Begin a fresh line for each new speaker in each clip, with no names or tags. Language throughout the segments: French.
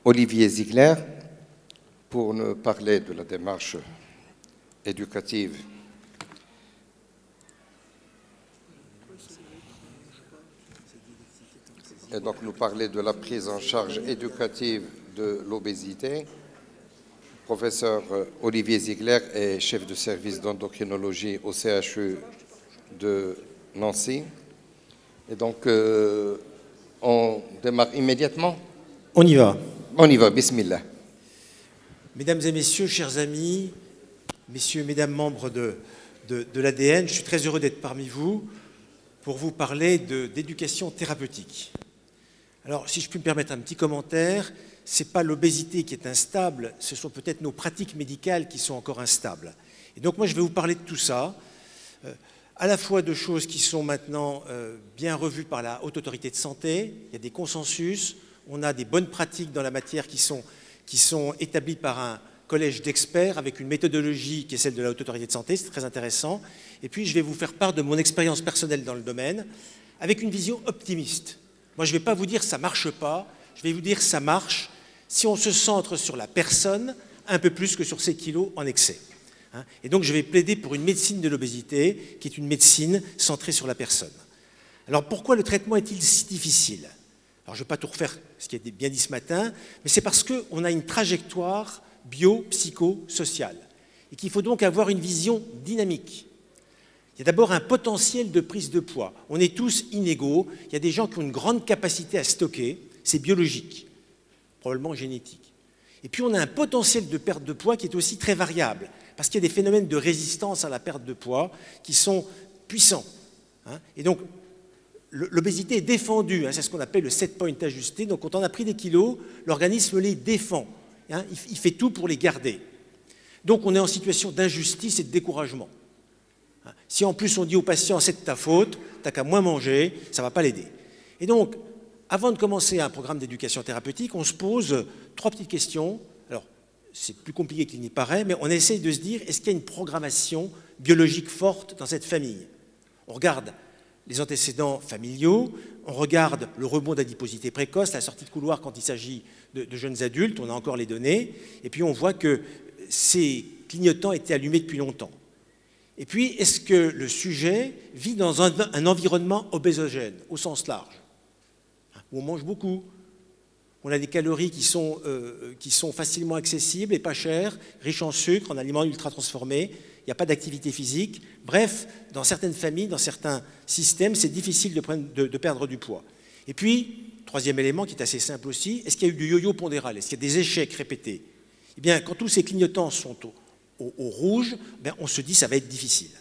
Olivier Ziegler pour nous parler de la démarche éducative et donc nous parler de la prise en charge éducative de l'obésité. Professeur Olivier Ziegler est chef de service d'endocrinologie au CHU de Nancy. Et donc, on démarre immédiatement.
On y va.
On y va, bismillah.
Mesdames et messieurs, chers amis, messieurs, mesdames, membres de l'ADN, je suis très heureux d'être parmi vous pour vous parler d'éducation thérapeutique. Alors, si je puis me permettre un petit commentaire, ce n'est pas l'obésité qui est instable, ce sont peut-être nos pratiques médicales qui sont encore instables. Et donc, moi, je vais vous parler de tout ça, à la fois de choses qui sont maintenant bien revues par la Haute Autorité de Santé, il y a des consensus, on a des bonnes pratiques dans la matière qui sont établies par un collège d'experts avec une méthodologie qui est celle de la Haute Autorité de Santé, c'est très intéressant. Et puis, je vais vous faire part de mon expérience personnelle dans le domaine, avec une vision optimiste. Moi, je ne vais pas vous dire « ça ne marche pas », je vais vous dire « ça marche » si on se centre sur la personne un peu plus que sur ses kilos en excès. Et donc, je vais plaider pour une médecine de l'obésité qui est une médecine centrée sur la personne. Alors, pourquoi le traitement est-il si difficile? Alors, je ne vais pas tout refaire, ce qui a été bien dit ce matin, mais c'est parce qu'on a une trajectoire bio-psycho-sociale et qu'il faut donc avoir une vision dynamique. Il y a d'abord un potentiel de prise de poids. On est tous inégaux. Il y a des gens qui ont une grande capacité à stocker, c'est biologique, probablement génétique. Et puis on a un potentiel de perte de poids qui est aussi très variable, parce qu'il y a des phénomènes de résistance à la perte de poids qui sont puissants. Et donc l'obésité est défendue, c'est ce qu'on appelle le set point ajusté. Donc quand on a pris des kilos, l'organisme les défend. Il fait tout pour les garder. Donc on est en situation d'injustice et de découragement. Si en plus on dit au patient « c'est de ta faute, t'as qu'à moins manger », ça ne va pas l'aider. Et donc, avant de commencer un programme d'éducation thérapeutique, on se pose 3 petites questions. Alors, c'est plus compliqué qu'il n'y paraît, mais on essaye de se dire est-ce qu'il y a une programmation biologique forte dans cette famille? On regarde les antécédents familiaux, on regarde le rebond d'adiposité précoce, la sortie de couloir quand il s'agit de jeunes adultes, on a encore les données, et puis on voit que ces clignotants étaient allumés depuis longtemps. Et puis, est-ce que le sujet vit dans un environnement obésogène, au sens large, où on mange beaucoup, on a des calories qui sont facilement accessibles et pas chères, riches en sucre, en aliments ultra transformés, il n'y a pas d'activité physique. Bref, dans certaines familles, dans certains systèmes, c'est difficile de perdre du poids. Et puis, 3e élément qui est assez simple aussi, est-ce qu'il y a eu du yo-yo pondéral? Est-ce qu'il y a des échecs répétés? Eh bien, quand tous ces clignotants sont au rouge, on se dit que ça va être difficile.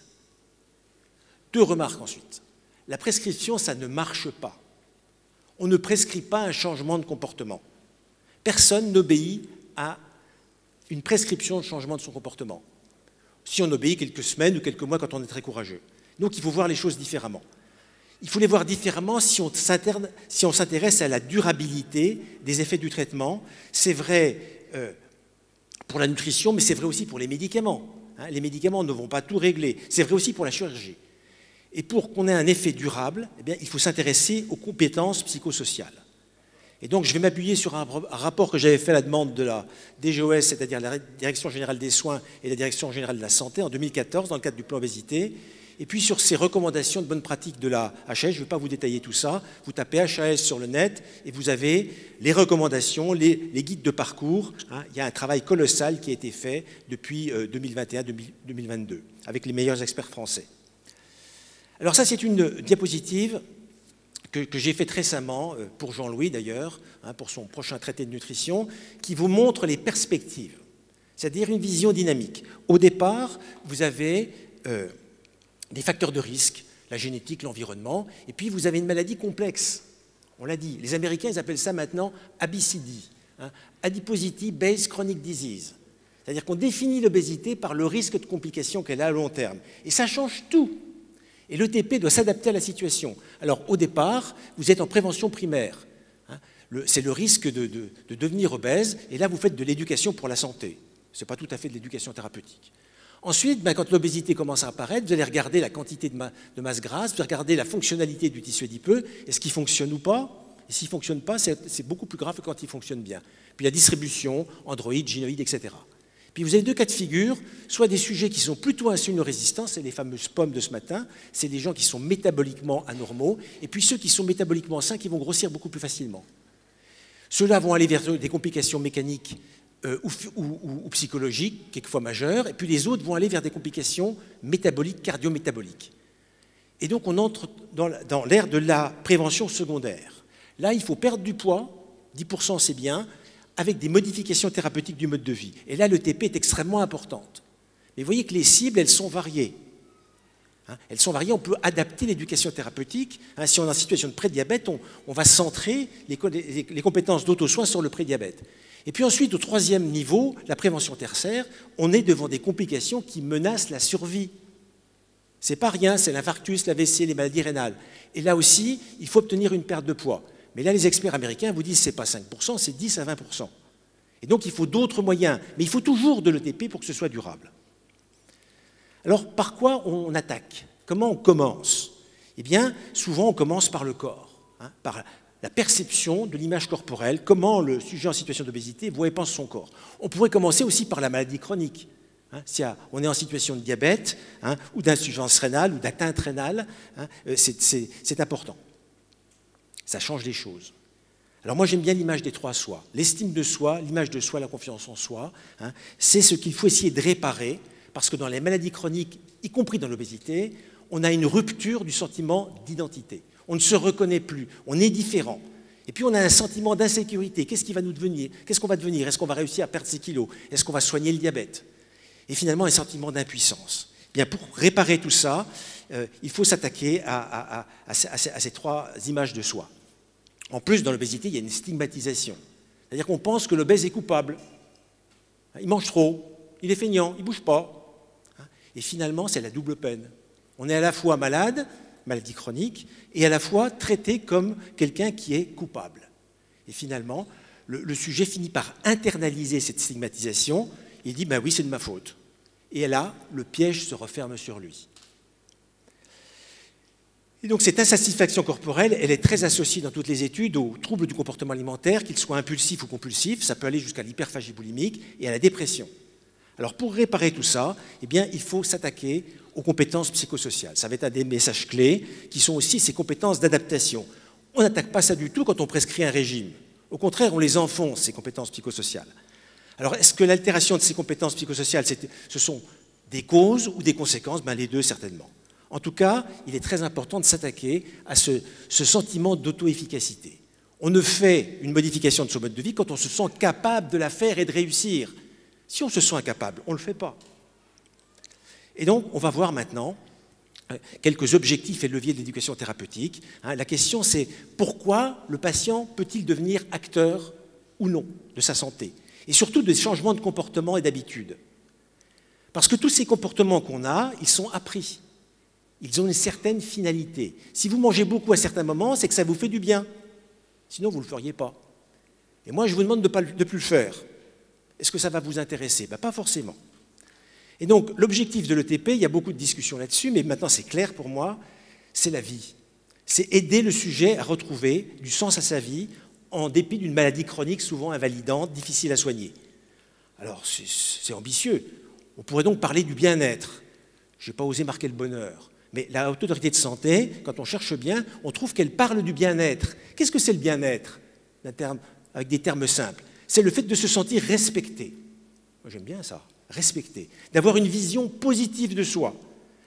2 remarques ensuite. La prescription, ça ne marche pas. On ne prescrit pas un changement de comportement. Personne n'obéit à une prescription de changement de son comportement. Si on obéit quelques semaines ou quelques mois quand on est très courageux. Donc il faut voir les choses différemment. Il faut les voir différemment si on s'intéresse à la durabilité des effets du traitement. C'est vrai pour la nutrition, mais c'est vrai aussi pour les médicaments. Les médicaments ne vont pas tout régler. C'est vrai aussi pour la chirurgie. Et pour qu'on ait un effet durable, eh bien, il faut s'intéresser aux compétences psychosociales. Et donc, je vais m'appuyer sur un rapport que j'avais fait à la demande de la DGOS, c'est-à-dire la Direction Générale des Soins et la Direction Générale de la Santé, en 2014, dans le cadre du plan obésité. Et puis, sur ces recommandations de bonnes pratiques de la HAS, je ne vais pas vous détailler tout ça, vous tapez HAS sur le net et vous avez les recommandations, les guides de parcours. Il y a un travail colossal qui a été fait depuis 2021-2022, avec les meilleurs experts français. Alors ça, c'est une diapositive que j'ai faite récemment, pour Jean-Louis d'ailleurs, pour son prochain traité de nutrition, qui vous montre les perspectives, c'est-à-dire une vision dynamique. Au départ, vous avez des facteurs de risque, la génétique, l'environnement, et puis vous avez une maladie complexe. On l'a dit, les Américains, ils appellent ça maintenant ABCD, Adiposity Based Chronic Disease. C'est-à-dire qu'on définit l'obésité par le risque de complications qu'elle a à long terme. Et ça change tout. Et l'ETP doit s'adapter à la situation. Alors, au départ, vous êtes en prévention primaire. C'est le risque de devenir obèse, et là, vous faites de l'éducation pour la santé. Ce n'est pas tout à fait de l'éducation thérapeutique. Ensuite, quand l'obésité commence à apparaître, vous allez regarder la quantité de masse grasse, vous allez regarder la fonctionnalité du tissu adipeux, est-ce qu'il fonctionne ou pas? Et s'il ne fonctionne pas, c'est beaucoup plus grave que quand il fonctionne bien. Puis la distribution, Android, Gynoïde, etc. Puis vous avez deux cas de figure, soit des sujets qui sont plutôt insulino-résistants, c'est les fameuses pommes de ce matin, c'est des gens qui sont métaboliquement anormaux, et puis ceux qui sont métaboliquement sains, qui vont grossir beaucoup plus facilement. Ceux-là vont aller vers des complications mécaniques ou psychologiques, quelquefois majeures, et puis les autres vont aller vers des complications métaboliques, cardio-métaboliques. Et donc on entre dans l'ère de la prévention secondaire. Là, il faut perdre du poids, 10% c'est bien, avec des modifications thérapeutiques du mode de vie. Et là, l'ETP est extrêmement importante. Mais vous voyez que les cibles, elles sont variées. Elles sont variées, on peut adapter l'éducation thérapeutique. Si on est en situation de prédiabète, on va centrer les compétences d'auto-soin sur le prédiabète. Et puis ensuite, au troisième niveau, la prévention tertiaire, on est devant des complications qui menacent la survie. C'est pas rien, c'est l'infarctus, l'AVC, les maladies rénales. Et là aussi, il faut obtenir une perte de poids. Mais là, les experts américains vous disent que ce n'est pas 5%, c'est 10 à 20%. Et donc, il faut d'autres moyens. Mais il faut toujours de l'ETP pour que ce soit durable. Alors, par quoi on attaque? Comment on commence? Eh bien, souvent, on commence par le corps, par la perception de l'image corporelle, comment le sujet en situation d'obésité voit et pense son corps. On pourrait commencer aussi par la maladie chronique. Si on est en situation de diabète, ou d'insuffisance rénale, ou d'atteinte rénale, c'est important. Ça change les choses. Alors moi, j'aime bien l'image des trois soi. L'estime de soi, l'image de soi, la confiance en soi, c'est ce qu'il faut essayer de réparer, parce que dans les maladies chroniques, y compris dans l'obésité, on a une rupture du sentiment d'identité. On ne se reconnaît plus, on est différent. Et puis on a un sentiment d'insécurité. Qu'est-ce qui va nous devenir? Qu'est-ce qu'on va devenir? Est-ce qu'on va réussir à perdre ses kilos? Est-ce qu'on va soigner le diabète? Et finalement, un sentiment d'impuissance. Bien, pour réparer tout ça, il faut s'attaquer à ces trois images de soi. En plus, dans l'obésité, il y a une stigmatisation. C'est-à-dire qu'on pense que l'obèse est coupable. Il mange trop, il est feignant, il ne bouge pas. Et finalement, c'est la double peine. On est à la fois malade, maladie chronique, et à la fois traité comme quelqu'un qui est coupable. Et finalement, le sujet finit par internaliser cette stigmatisation. Il dit, ben oui, c'est de ma faute. Et là, le piège se referme sur lui. Et donc cette insatisfaction corporelle, elle est très associée dans toutes les études aux troubles du comportement alimentaire, qu'ils soient impulsifs ou compulsifs, ça peut aller jusqu'à l'hyperphagie boulimique et à la dépression. Alors pour réparer tout ça, eh bien, il faut s'attaquer aux compétences psychosociales. Ça va être un des messages clés qui sont aussi ces compétences d'adaptation. On n'attaque pas ça du tout quand on prescrit un régime. Au contraire, on les enfonce, ces compétences psychosociales. Alors est-ce que l'altération de ces compétences psychosociales, ce sont des causes ou des conséquences? Ben, les deux, certainement. En tout cas, il est très important de s'attaquer à ce sentiment d'auto-efficacité. On ne fait une modification de son mode de vie quand on se sent capable de la faire et de réussir. Si on se sent incapable, on ne le fait pas. Et donc, on va voir maintenant quelques objectifs et leviers de l'éducation thérapeutique. La question, c'est pourquoi le patient peut-il devenir acteur ou non de sa santé? Et surtout des changements de comportement et d'habitude. Parce que tous ces comportements qu'on a, ils sont appris. Ils ont une certaine finalité. Si vous mangez beaucoup à certains moments, c'est que ça vous fait du bien. Sinon, vous ne le feriez pas. Et moi, je vous demande de ne plus le faire. Est-ce que ça va vous intéresser? Ben, pas forcément. Et donc, l'objectif de l'ETP, il y a beaucoup de discussions là-dessus, mais maintenant c'est clair pour moi, c'est la vie. C'est aider le sujet à retrouver du sens à sa vie en dépit d'une maladie chronique souvent invalidante, difficile à soigner. Alors, c'est ambitieux. On pourrait donc parler du bien-être. Je n'ai pas osé marquer le bonheur. Mais la Haute Autorité de Santé, quand on cherche bien, on trouve qu'elle parle du bien-être. Qu'est-ce que c'est le bien-être? Avec des termes simples. C'est le fait de se sentir respecté. Moi, j'aime bien ça, respecté. D'avoir une vision positive de soi,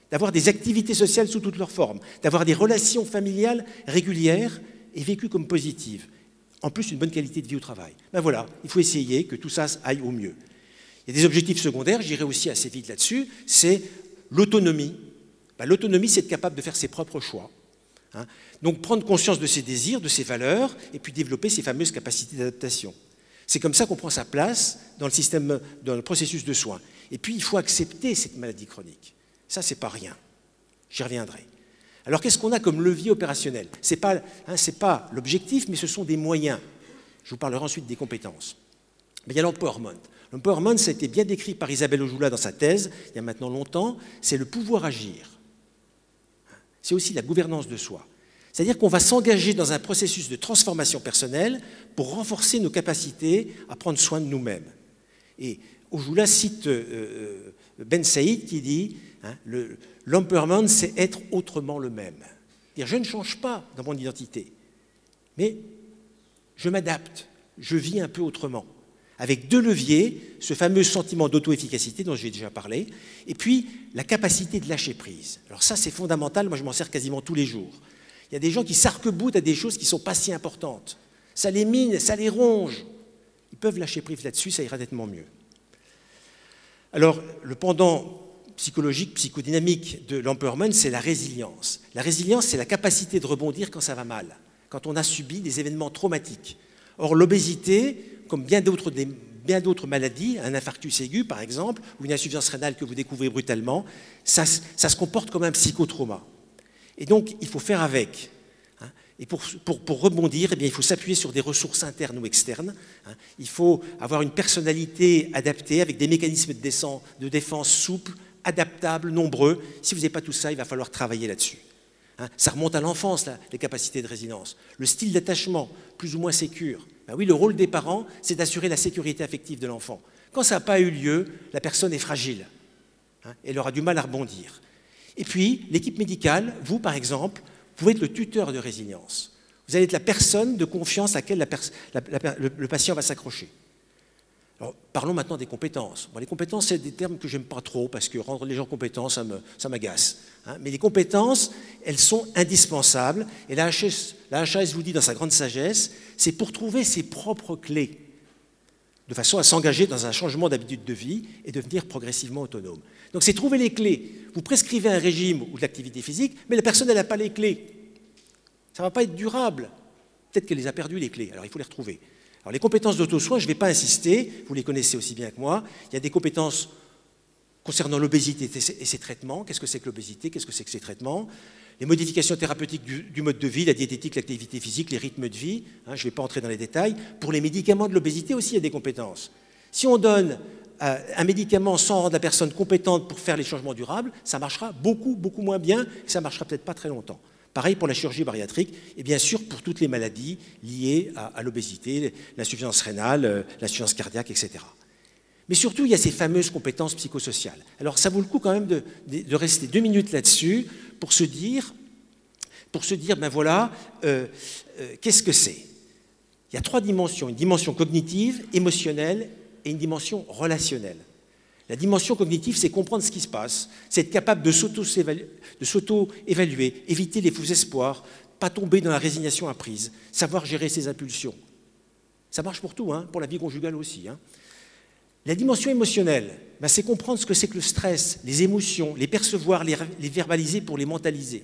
d'avoir des activités sociales sous toutes leurs formes, d'avoir des relations familiales régulières et vécues comme positives. En plus, une bonne qualité de vie au travail. Ben voilà, il faut essayer que tout ça aille au mieux. Il y a des objectifs secondaires, j'irai aussi assez vite là-dessus, c'est l'autonomie. Ben, l'autonomie, c'est être capable de faire ses propres choix. Donc prendre conscience de ses désirs, de ses valeurs, et puis développer ses fameuses capacités d'adaptation. C'est comme ça qu'on prend sa place dans le système, dans le processus de soins. Et puis, il faut accepter cette maladie chronique. Ça, c'est pas rien. J'y reviendrai. Alors, qu'est-ce qu'on a comme levier opérationnel? C'est pas l'objectif, mais ce sont des moyens. Je vous parlerai ensuite des compétences. Mais il y a l'empowerment. L'empowerment, ça a été bien décrit par Isabelle Ojoula dans sa thèse, il y a maintenant longtemps, c'est le pouvoir agir. C'est aussi la gouvernance de soi. C'est-à-dire qu'on va s'engager dans un processus de transformation personnelle pour renforcer nos capacités à prendre soin de nous-mêmes. Et Ojoula cite Ben Saïd qui dit hein, « L'empowerment, c'est être autrement le même ». C'est-à-dire, je ne change pas dans mon identité, mais je m'adapte, je vis un peu autrement. Avec deux leviers, ce fameux sentiment d'auto-efficacité dont j'ai déjà parlé, et puis la capacité de lâcher prise. Alors ça, c'est fondamental, moi je m'en sers quasiment tous les jours. Il y a des gens qui s'arc-boutent à des choses qui ne sont pas si importantes. Ça les mine, ça les ronge. Ils peuvent lâcher prise là-dessus, ça ira nettement mieux. Alors, le pendant psychologique, psychodynamique de l'empowerment, c'est la résilience. La résilience, c'est la capacité de rebondir quand ça va mal, quand on a subi des événements traumatiques. Or, l'obésité, comme bien d'autres maladies, un infarctus aigu par exemple, ou une insuffisance rénale que vous découvrez brutalement, ça se comporte comme un psychotrauma. Et donc, il faut faire avec. Et pour rebondir, eh bien, il faut s'appuyer sur des ressources internes ou externes. Il faut avoir une personnalité adaptée avec des mécanismes de défense souples, adaptables, nombreux. Si vous n'avez pas tout ça, il va falloir travailler là-dessus. Ça remonte à l'enfance, les capacités de résilience. Le style d'attachement, plus ou moins sécure. Ben oui, le rôle des parents, c'est d'assurer la sécurité affective de l'enfant. Quand ça n'a pas eu lieu, la personne est fragile. Elle aura du mal à rebondir. Et puis, l'équipe médicale, vous par exemple, vous pouvez être le tuteur de résilience. Vous allez être la personne de confiance à laquelle le patient va s'accrocher. Alors, parlons maintenant des compétences. Bon, les compétences, c'est des termes que je n'aime pas trop, parce que rendre les gens compétents, ça m'agace. Mais les compétences, elles sont indispensables. Et la HAS vous dit dans sa grande sagesse, c'est pour trouver ses propres clés, de façon à s'engager dans un changement d'habitude de vie et devenir progressivement autonome. Donc c'est trouver les clés. Vous prescrivez un régime ou de l'activité physique, mais la personne, elle n'a pas les clés. Ça ne va pas être durable. Peut-être qu'elle les a perdues, les clés. Alors il faut les retrouver. Alors les compétences d'auto-soin, je ne vais pas insister, vous les connaissez aussi bien que moi. Il y a des compétences concernant l'obésité et ses traitements. Qu'est-ce que c'est que l'obésité? Qu'est-ce que c'est que ses traitements? Les modifications thérapeutiques du mode de vie, la diététique, l'activité physique, les rythmes de vie. Je ne vais pas entrer dans les détails. Pour les médicaments de l'obésité aussi, il y a des compétences. Si on donne un médicament sans rendre la personne compétente pour faire les changements durables, ça marchera beaucoup, beaucoup moins bien et ça ne marchera peut-être pas très longtemps. Pareil pour la chirurgie bariatrique et bien sûr pour toutes les maladies liées à l'obésité, l'insuffisance rénale, l'insuffisance cardiaque, etc. Mais surtout, il y a ces fameuses compétences psychosociales. Alors ça vaut le coup quand même de rester 2 minutes là-dessus pour se dire, ben voilà, qu'est-ce que c'est? Il y a 3 dimensions, une dimension cognitive, émotionnelle et une dimension relationnelle. La dimension cognitive, c'est comprendre ce qui se passe, c'est être capable de s'auto-évaluer, éviter les faux espoirs, pas tomber dans la résignation apprise, savoir gérer ses impulsions. Ça marche pour tout, pour la vie conjugale aussi. La dimension émotionnelle, c'est comprendre ce que c'est que le stress, les émotions, les percevoir, les verbaliser pour les mentaliser.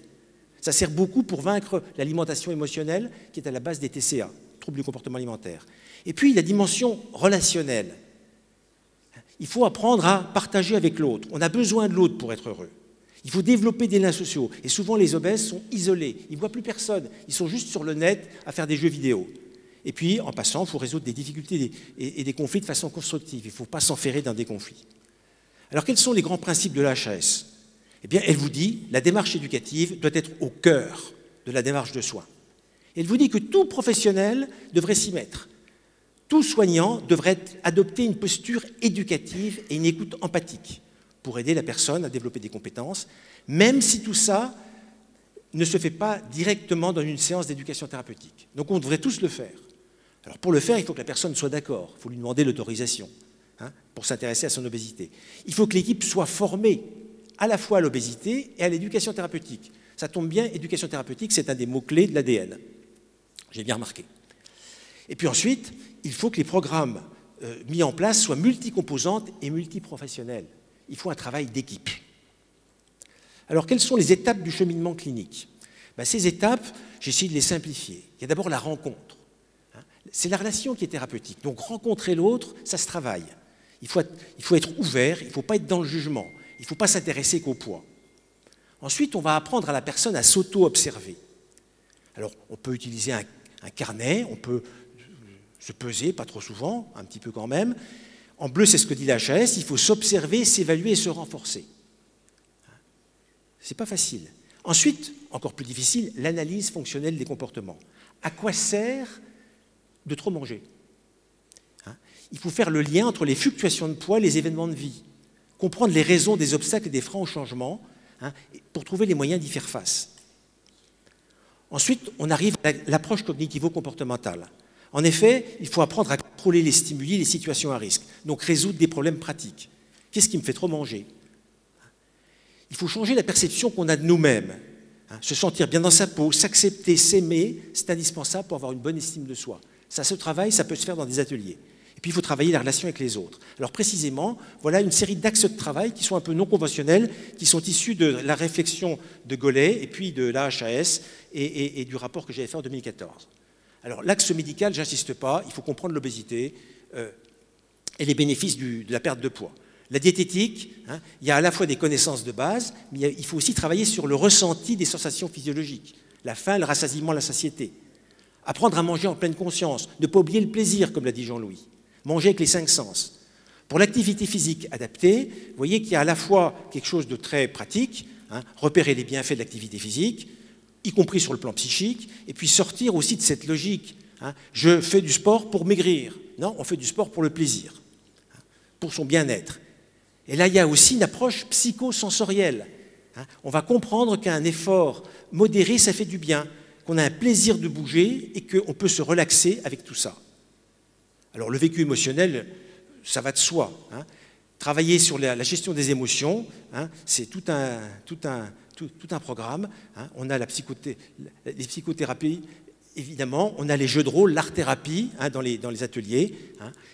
Ça sert beaucoup pour vaincre l'alimentation émotionnelle qui est à la base des TCA, troubles du comportement alimentaire. Et puis la dimension relationnelle. Il faut apprendre à partager avec l'autre. On a besoin de l'autre pour être heureux. Il faut développer des liens sociaux. Et souvent, les obèses sont isolés. Ils ne voient plus personne. Ils sont juste sur le net à faire des jeux vidéo. Et puis, en passant, il faut résoudre des difficultés et des conflits de façon constructive. Il ne faut pas s'enferrer dans des conflits. Alors, quels sont les grands principes de la HAS? Eh bien, elle vous dit la démarche éducative doit être au cœur de la démarche de soins. Elle vous dit que tout professionnel devrait s'y mettre. Tout soignant devrait adopter une posture éducative et une écoute empathique pour aider la personne à développer des compétences, même si tout ça ne se fait pas directement dans une séance d'éducation thérapeutique. Donc on devrait tous le faire. Alors pour le faire, il faut que la personne soit d'accord, il faut lui demander l'autorisation pour s'intéresser à son obésité. Il faut que l'équipe soit formée à la fois à l'obésité et à l'éducation thérapeutique. Ça tombe bien, éducation thérapeutique, c'est un des mots-clés de l'ADN. J'ai bien remarqué. Et puis ensuite, il faut que les programmes mis en place soient multicomposantes et multiprofessionnels. Il faut un travail d'équipe. Alors, quelles sont les étapes du cheminement clinique? Ces étapes, j'essaie de les simplifier. Il y a d'abord la rencontre. C'est la relation qui est thérapeutique. Donc, rencontrer l'autre, ça se travaille. Il faut être ouvert, il ne faut pas être dans le jugement. Il ne faut pas s'intéresser qu'au poids. Ensuite, on va apprendre à la personne à s'auto-observer. Alors, on peut utiliser un carnet, on peut se peser, pas trop souvent, un petit peu quand même. En bleu, c'est ce que dit la HAS, il faut s'observer, s'évaluer et se renforcer. C'est pas facile. Ensuite, encore plus difficile, l'analyse fonctionnelle des comportements. À quoi sert de trop manger? Il faut faire le lien entre les fluctuations de poids et les événements de vie, comprendre les raisons des obstacles et des freins au changement, pour trouver les moyens d'y faire face. Ensuite, on arrive à l'approche cognitivo-comportementale. En effet, il faut apprendre à contrôler les stimuli et les situations à risque, donc résoudre des problèmes pratiques. Qu'est-ce qui me fait trop manger? Il faut changer la perception qu'on a de nous-mêmes. Se sentir bien dans sa peau, s'accepter, s'aimer, c'est indispensable pour avoir une bonne estime de soi. Ça se travaille, ça peut se faire dans des ateliers. Et puis, il faut travailler la relation avec les autres. Alors, précisément, voilà une série d'axes de travail qui sont un peu non conventionnels, qui sont issus de la réflexion de Golay et puis de l'AHAS et du rapport que j'avais fait en 2014. Alors, l'axe médical, je n'insiste pas, il faut comprendre l'obésité et les bénéfices de la perte de poids. La diététique, il y a à la fois des connaissances de base, mais il faut aussi travailler sur le ressenti des sensations physiologiques, la faim, le rassasiement, la satiété. Apprendre à manger en pleine conscience, ne pas oublier le plaisir, comme l'a dit Jean-Louis. Manger avec les 5 sens. Pour l'activité physique adaptée, vous voyez qu'il y a à la fois quelque chose de très pratique, repérer les bienfaits de l'activité physique, y compris sur le plan psychique, et puis sortir aussi de cette logique. Je fais du sport pour maigrir. Non, on fait du sport pour le plaisir, pour son bien-être. Et là, il y a aussi une approche psychosensorielle. On va comprendre qu'un effort modéré, ça fait du bien, qu'on a un plaisir de bouger et qu'on peut se relaxer avec tout ça. Alors, le vécu émotionnel, ça va de soi. Travailler sur la gestion des émotions, c'est tout un programme. On a les psychothérapies, évidemment, on a les jeux de rôle, l'art-thérapie dans les ateliers,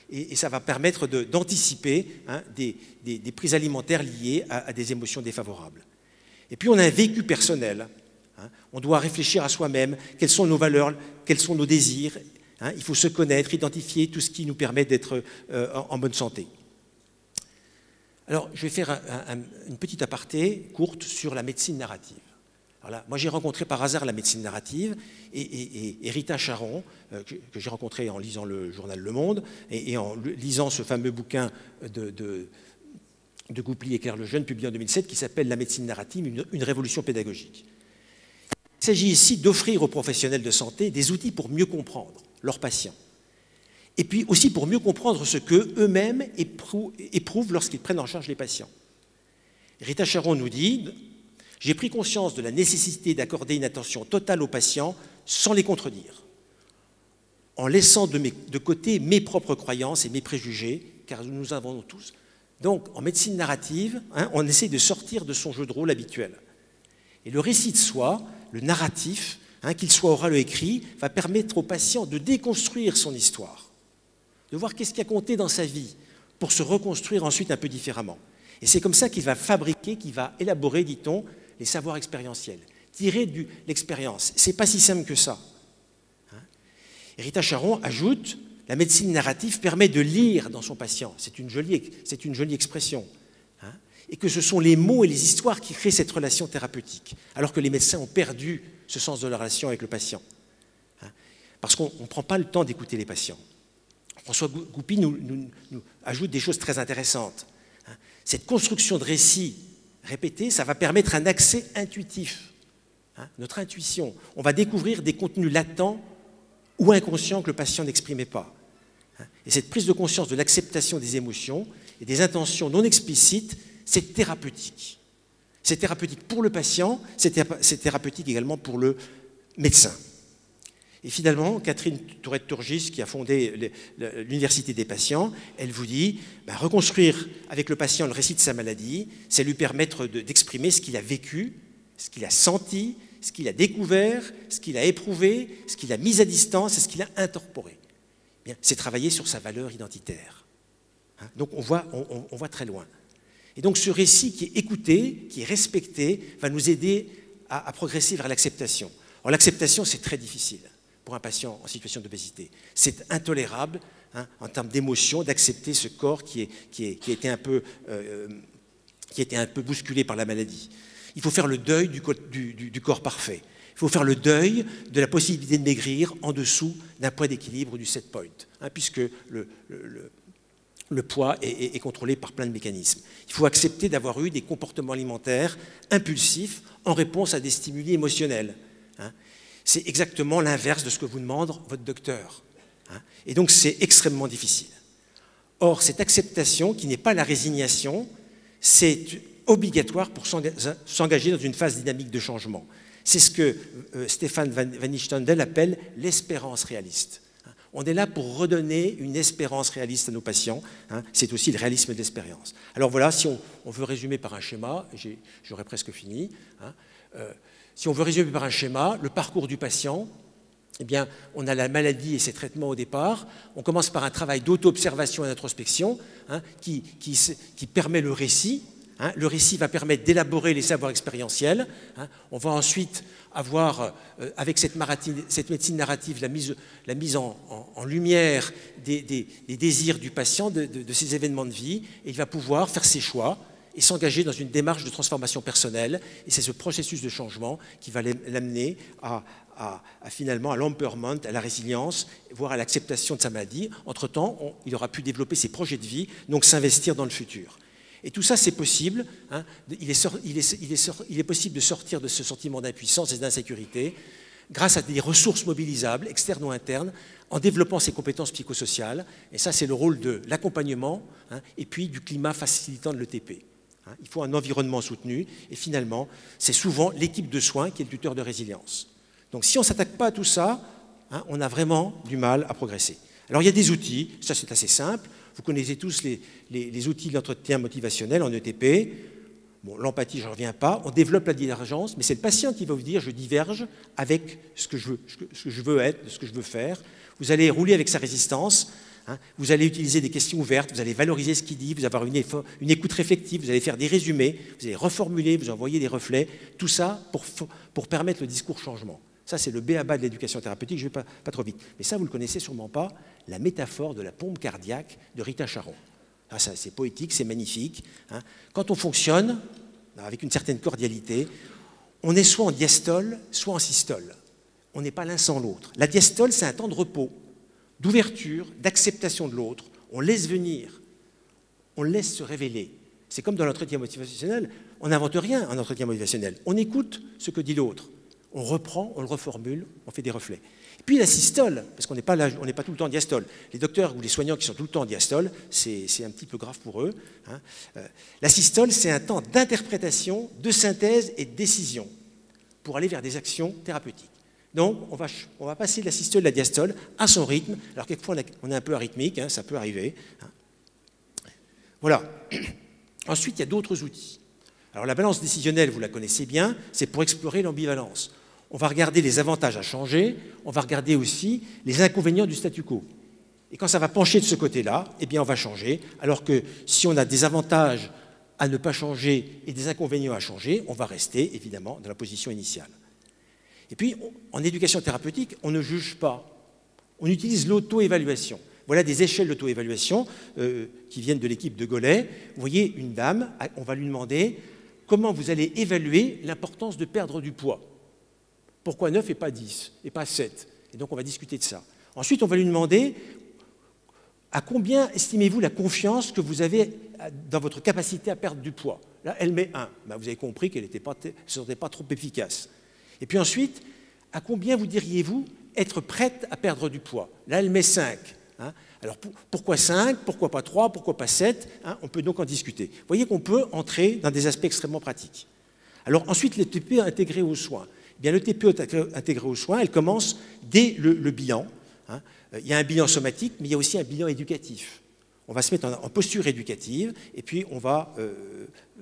et ça va permettre d'anticiper des prises alimentaires liées à des émotions défavorables. Et puis, on a un vécu personnel. On doit réfléchir à soi-même, quelles sont nos valeurs, quels sont nos désirs. Il faut se connaître, identifier tout ce qui nous permet d'être en bonne santé. Alors, je vais faire une petite aparté courte sur la médecine narrative. Alors là, moi, j'ai rencontré par hasard la médecine narrative et Rita Charon, que j'ai rencontrée en lisant le journal Le Monde et en lisant ce fameux bouquin de Goupil et Claire Lejeune, publié en 2007, qui s'appelle « La médecine narrative, une révolution pédagogique ». Il s'agit ici d'offrir aux professionnels de santé des outils pour mieux comprendre leurs patients. Et puis aussi pour mieux comprendre ce qu'eux-mêmes éprouvent lorsqu'ils prennent en charge les patients. Rita Charon nous dit « J'ai pris conscience de la nécessité d'accorder une attention totale aux patients sans les contredire, en laissant de côté mes propres croyances et mes préjugés, car nous avons tous. » Donc, en médecine narrative, on essaie de sortir de son jeu de rôle habituel. Et le récit de soi, le narratif, qu'il soit oral ou écrit, va permettre au patient de déconstruire son histoire, de voir qu'est-ce qui a compté dans sa vie, pour se reconstruire ensuite un peu différemment. Et c'est comme ça qu'il va fabriquer, qu'il va élaborer, dit-on, les savoirs expérientiels, tirer de l'expérience. Ce n'est pas si simple que ça. Et Rita Charon ajoute, la médecine narrative permet de lire dans son patient, c'est une jolie expression, et que ce sont les mots et les histoires qui créent cette relation thérapeutique, alors que les médecins ont perdu ce sens de la relation avec le patient. Parce qu'on ne prend pas le temps d'écouter les patients. François Goupil nous ajoute des choses très intéressantes. Cette construction de récits répétés, ça va permettre un accès intuitif. Notre intuition, on va découvrir des contenus latents ou inconscients que le patient n'exprimait pas. Et cette prise de conscience de l'acceptation des émotions et des intentions non explicites, c'est thérapeutique. C'est thérapeutique pour le patient, c'est thérapeutique également pour le médecin. Et finalement, Catherine Tourette-Turgis, qui a fondé l'Université des patients, elle vous dit reconstruire avec le patient le récit de sa maladie, c'est lui permettre d'exprimer ce qu'il a vécu, ce qu'il a senti, ce qu'il a découvert, ce qu'il a éprouvé, ce qu'il a mis à distance et ce qu'il a incorporé. C'est travailler sur sa valeur identitaire. Donc on voit très loin. Et donc ce récit qui est écouté, qui est respecté, va nous aider à progresser vers l'acceptation. Alors l'acceptation, c'est très difficile pour un patient en situation d'obésité. C'est intolérable en termes d'émotion d'accepter ce corps qui a été un peu bousculé par la maladie. Il faut faire le deuil du corps parfait. Il faut faire le deuil de la possibilité de maigrir en dessous d'un point d'équilibre ou du set point, puisque le poids est contrôlé par plein de mécanismes. Il faut accepter d'avoir eu des comportements alimentaires impulsifs en réponse à des stimuli émotionnels. C'est exactement l'inverse de ce que vous demande votre docteur. Et donc c'est extrêmement difficile. Or, cette acceptation, qui n'est pas la résignation, c'est obligatoire pour s'engager dans une phase dynamique de changement. C'est ce que Stefan van Istendel appelle l'espérance réaliste. On est là pour redonner une espérance réaliste à nos patients. C'est aussi le réalisme de l'expérience. Alors voilà, si on veut résumer par un schéma, j'aurais presque fini. Si on veut résumer par un schéma, le parcours du patient, eh bien, on a la maladie et ses traitements au départ. On commence par un travail d'auto-observation et d'introspection qui permet le récit. Le récit va permettre d'élaborer les savoirs expérientiels. On va ensuite avoir, avec cette médecine narrative, la mise en lumière des désirs du patient, de ses événements de vie, et il va pouvoir faire ses choix et s'engager dans une démarche de transformation personnelle. Et c'est ce processus de changement qui va l'amener finalement à l'empowerment, à la résilience, voire à l'acceptation de sa maladie. Entre-temps, il aura pu développer ses projets de vie, donc s'investir dans le futur. Et tout ça, c'est possible. Il est possible de sortir de ce sentiment d'impuissance et d'insécurité grâce à des ressources mobilisables, externes ou internes, en développant ses compétences psychosociales. Et ça, c'est le rôle de l'accompagnement et puis du climat facilitant de l'ETP. Il faut un environnement soutenu. Et finalement, c'est souvent l'équipe de soins qui est le tuteur de résilience. Donc si on ne s'attaque pas à tout ça, on a vraiment du mal à progresser. Alors il y a des outils, ça c'est assez simple. Vous connaissez tous les outils d'entretien motivationnel en ETP. Bon, l'empathie, je ne reviens pas. On développe la divergence, mais c'est le patient qui va vous dire « je diverge avec ce que je veux être, ce que je veux faire ». Vous allez rouler avec sa résistance. Vous allez utiliser des questions ouvertes, vous allez valoriser ce qu'il dit, vous allez avoir une écoute réflective, vous allez faire des résumés, vous allez reformuler, vous envoyer des reflets. Tout ça pour permettre le discours changement. Ça, c'est le b.a.-ba de l'éducation thérapeutique, je ne vais pas trop vite. Mais ça, vous ne le connaissez sûrement pas, la métaphore de la pompe cardiaque de Rita Charon. C'est poétique, c'est magnifique. Quand on fonctionne, avec une certaine cordialité, on est soit en diastole, soit en systole. On n'est pas l'un sans l'autre. La diastole, c'est un temps de repos, d'ouverture, d'acceptation de l'autre. On laisse venir, on laisse se révéler. C'est comme dans l'entretien motivationnel, on n'invente rien en entretien motivationnel. On écoute ce que dit l'autre. On reprend, on le reformule, on fait des reflets. Et puis la systole, parce qu'on n'est pas tout le temps en diastole. Les docteurs ou les soignants qui sont tout le temps en diastole, c'est un petit peu grave pour eux. La systole, c'est un temps d'interprétation, de synthèse et de décision pour aller vers des actions thérapeutiques. Donc, on va passer de la systole à la diastole à son rythme. Alors, quelquefois, on est un peu arythmique, ça peut arriver. Voilà. Ensuite, il y a d'autres outils. Alors, la balance décisionnelle, vous la connaissez bien, c'est pour explorer l'ambivalence. On va regarder les avantages à changer, on va regarder aussi les inconvénients du statu quo. Et quand ça va pencher de ce côté-là, eh bien, on va changer. Alors que si on a des avantages à ne pas changer et des inconvénients à changer, on va rester, évidemment, dans la position initiale. Et puis, en éducation thérapeutique, on ne juge pas. On utilise l'auto-évaluation. Voilà des échelles d'auto-évaluation qui viennent de l'équipe de Golay. Vous voyez une dame, on va lui demander comment vous allez évaluer l'importance de perdre du poids. Pourquoi 9 et pas 10 et pas 7? Et donc, on va discuter de ça. Ensuite, on va lui demander à combien estimez-vous la confiance que vous avez dans votre capacité à perdre du poids? Là, elle met 1. Ben, vous avez compris qu'elle ne se sentait pas trop efficace. Et puis ensuite, à combien vous diriez-vous être prête à perdre du poids? Là, elle met 5. Alors, pourquoi 5? Pourquoi pas 3? Pourquoi pas 7? On peut donc en discuter. Vous voyez qu'on peut entrer dans des aspects extrêmement pratiques. Alors ensuite, le TPE intégré aux soins. Eh bien, le TPE intégré aux soins, elle commence dès le bilan. Il y a un bilan somatique, mais il y a aussi un bilan éducatif. On va se mettre en posture éducative, et puis on va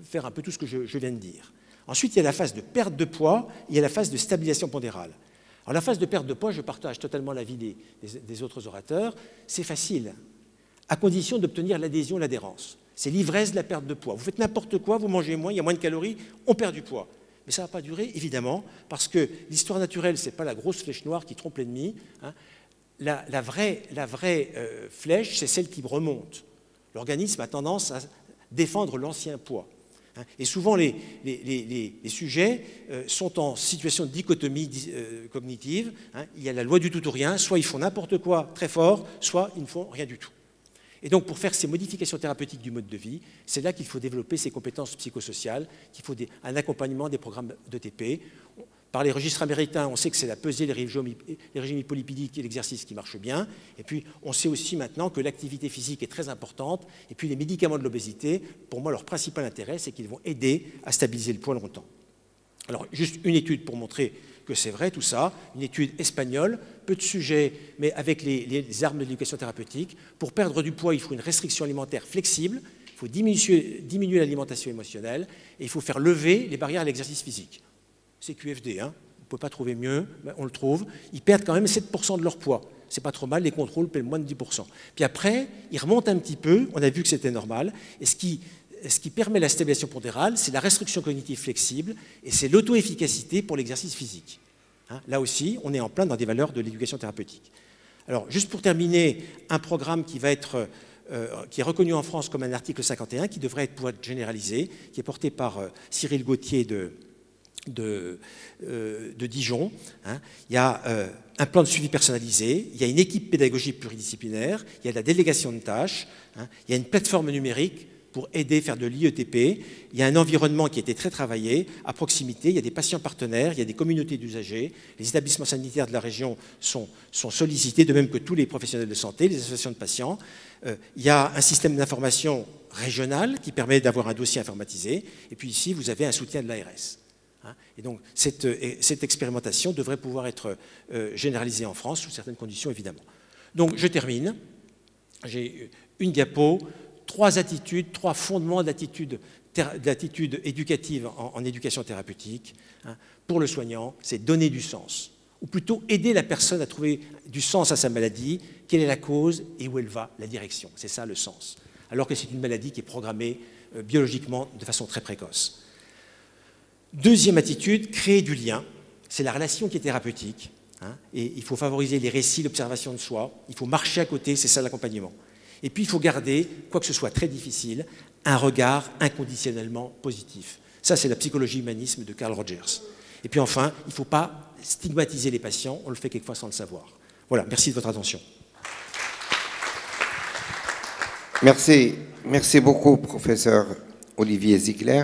faire un peu tout ce que je viens de dire. Ensuite, il y a la phase de perte de poids, il y a la phase de stabilisation pondérale. Alors la phase de perte de poids, je partage totalement l'avis des autres orateurs, c'est facile, à condition d'obtenir l'adhésion, l'adhérence. C'est l'ivresse de la perte de poids. Vous faites n'importe quoi, vous mangez moins, il y a moins de calories, on perd du poids. Mais ça ne va pas durer, évidemment, parce que l'histoire naturelle, ce n'est pas la grosse flèche noire qui trompe l'ennemi. La vraie flèche, c'est celle qui remonte. L'organisme a tendance à défendre l'ancien poids. Et souvent, les sujets sont en situation de dichotomie cognitive. Il y a la loi du tout ou rien, soit ils font n'importe quoi très fort, soit ils ne font rien du tout. Et donc, pour faire ces modifications thérapeutiques du mode de vie, c'est là qu'il faut développer ces compétences psychosociales, qu'il faut un accompagnement des programmes d'ETP. Par les registres américains, on sait que c'est la pesée, les régimes hypolipidiques et l'exercice qui marchent bien. Et puis, on sait aussi maintenant que l'activité physique est très importante. Et puis, les médicaments de l'obésité, pour moi, leur principal intérêt, c'est qu'ils vont aider à stabiliser le poids longtemps. Alors, juste une étude pour montrer que c'est vrai tout ça, une étude espagnole, peu de sujets, mais avec les armes de l'éducation thérapeutique. Pour perdre du poids, il faut une restriction alimentaire flexible, il faut diminuer l'alimentation émotionnelle et il faut faire lever les barrières à l'exercice physique. C'est QFD, hein. On ne peut pas trouver mieux, mais on le trouve. Ils perdent quand même 7% de leur poids. C'est pas trop mal, les contrôles pèsent moins de 10%. Puis après, ils remontent un petit peu, on a vu que c'était normal, et ce qui permet la stabilisation pondérale, c'est la restriction cognitive flexible et c'est l'auto-efficacité pour l'exercice physique. Hein, là aussi, on est en plein dans des valeurs de l'éducation thérapeutique. Alors, juste pour terminer, un programme qui est reconnu en France comme un article 51, qui devrait pouvoir être généralisé, qui est porté par Cyril Gauthier de Dijon. Hein. Il y a un plan de suivi personnalisé, il y a une équipe pédagogique pluridisciplinaire, il y a de la délégation de tâches, hein, il y a une plateforme numérique pour aider à faire de l'IETP. Il y a un environnement qui a été très travaillé, à proximité, il y a des patients partenaires, il y a des communautés d'usagers, les établissements sanitaires de la région sont sollicités, de même que tous les professionnels de santé, les associations de patients. Il y a un système d'information régional qui permet d'avoir un dossier informatisé, et puis ici, vous avez un soutien de l'ARS. Et donc, cette expérimentation devrait pouvoir être généralisée en France, sous certaines conditions, évidemment. Donc, je termine. J'ai une diapo. 3 attitudes, 3 fondements d'attitude éducative en éducation thérapeutique. Hein. Pour le soignant, c'est donner du sens, ou plutôt aider la personne à trouver du sens à sa maladie, quelle est la cause et où elle va, la direction. C'est ça le sens. Alors que c'est une maladie qui est programmée biologiquement de façon très précoce. Deuxième attitude, créer du lien. C'est la relation qui est thérapeutique. Hein, et il faut favoriser les récits, l'observation de soi. Il faut marcher à côté, c'est ça l'accompagnement. Et puis, il faut garder, quoi que ce soit très difficile, un regard inconditionnellement positif. Ça, c'est la psychologie humanisme de Carl Rogers. Et puis enfin, il ne faut pas stigmatiser les patients, on le fait quelquefois sans le savoir. Voilà, merci de votre attention.
Merci beaucoup, professeur Olivier Ziegler.